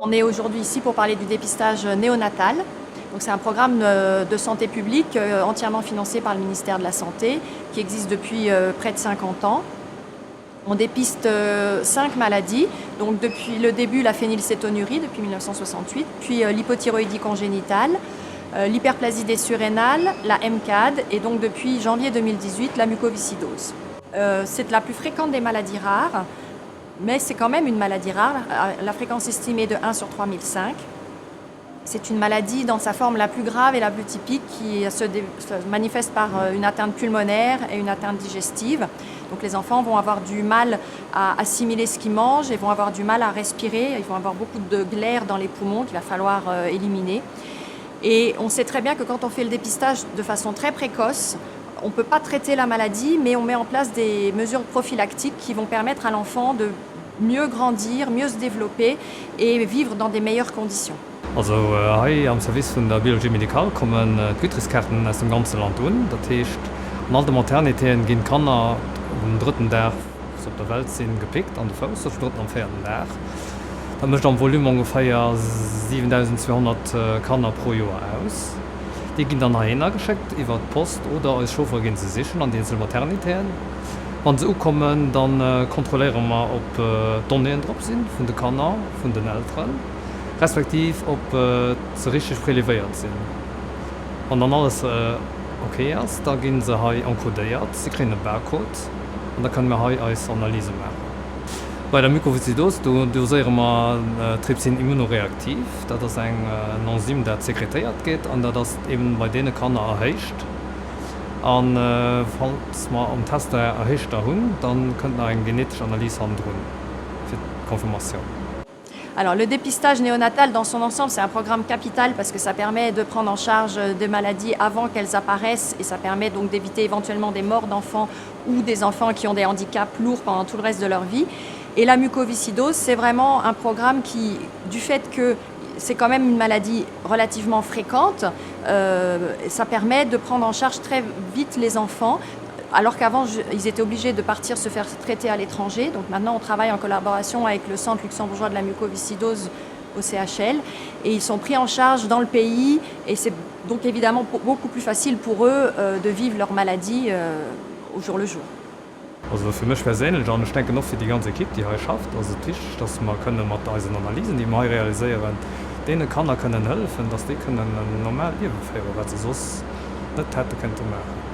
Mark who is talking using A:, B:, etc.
A: On est aujourd'hui ici pour parler du dépistage néonatal. Donc c'est un programme de santé publique entièrement financé par le ministère de la Santé qui existe depuis près de 50 ans. On dépiste 5 maladies, donc depuis le début la phénylcétonurie depuis 1968, puis l'hypothyroïdie congénitale, l'hyperplasie des surrénales, la MCAD et donc depuis janvier 2018 la mucoviscidose. C'est la plus fréquente des maladies rares, mais c'est quand même une maladie rare. La fréquence estimée de 1 sur 3005. C'est une maladie dans sa forme la plus grave et la plus typique qui se manifeste par une atteinte pulmonaire et une atteinte digestive. Donc les enfants vont avoir du mal à assimiler ce qu'ils mangent et vont avoir du mal à respirer. Ils vont avoir beaucoup de glaire dans les poumons qu'il va falloir éliminer. Et on sait très bien que quand on fait le dépistage de façon très précoce, on ne peut pas traiter la maladie, mais on met en place des mesures prophylactiques qui vont permettre à l'enfant de mieux grandir, mieux se développer et vivre dans des meilleures conditions.
B: Also hier am Service von der Biologie Medikal kommen Gütriskarten aus dem ganzen Land un. Das heißt, an alle Maternitäten gehen Kanner am dritten Tag auf der Welt sind gepickt an der Fuß, das am vierten Tag. Da möchte am Volumen ungefähr 7200 Kanner pro Jahr aus. Die gehen dann nachher geschickt über die Post oder als Chauffeur gehen sie sichern an die Maternitäten. Wenn sie kommen, dann kontrollieren wir, ob Donnen drauf sind von den Kanner, von den Eltern, respektive ob sie richtig präleviert sind. Und dann alles okay ist, da gehen sie hier encodiert, sie kriegen einen Barcode und dann können wir hier als Analyse machen. Bei der Mukoviszidose dosieren wir Trypsin immunoreaktiv, das ist ein Enzym, das sekretiert geht und das eben bei denen kann erreicht. Und falls wir am Test erreicht haben, dann könnte wir eine genetische Analyse haben für die Konfirmation.
A: Alors le dépistage néonatal dans son ensemble, c'est un programme capital parce que ça permet de prendre en charge des maladies avant qu'elles apparaissent et ça permet donc d'éviter éventuellement des morts d'enfants ou des enfants qui ont des handicaps lourds pendant tout le reste de leur vie. Et la mucoviscidose, c'est vraiment un programme qui, du fait que c'est quand même une maladie relativement fréquente, ça permet de prendre en charge très vite les enfants, alors qu'avant, ils étaient obligés de partir se faire traiter à l'étranger. Donc maintenant, on travaille en collaboration avec le Centre luxembourgeois de la mucoviscidose au CHL et ils sont pris en charge dans le pays et c'est donc évidemment beaucoup plus facile pour eux de vivre leur maladie au jour le jour.
B: Also für mich persönlich und ich denke noch für die ganze Equipe, die hier schafft, also wichtig, dass wir können mit unseren Analysen, die wir realisieren, denen können helfen, dass die können normal leben führen, was sie sonst nicht hätten können machen.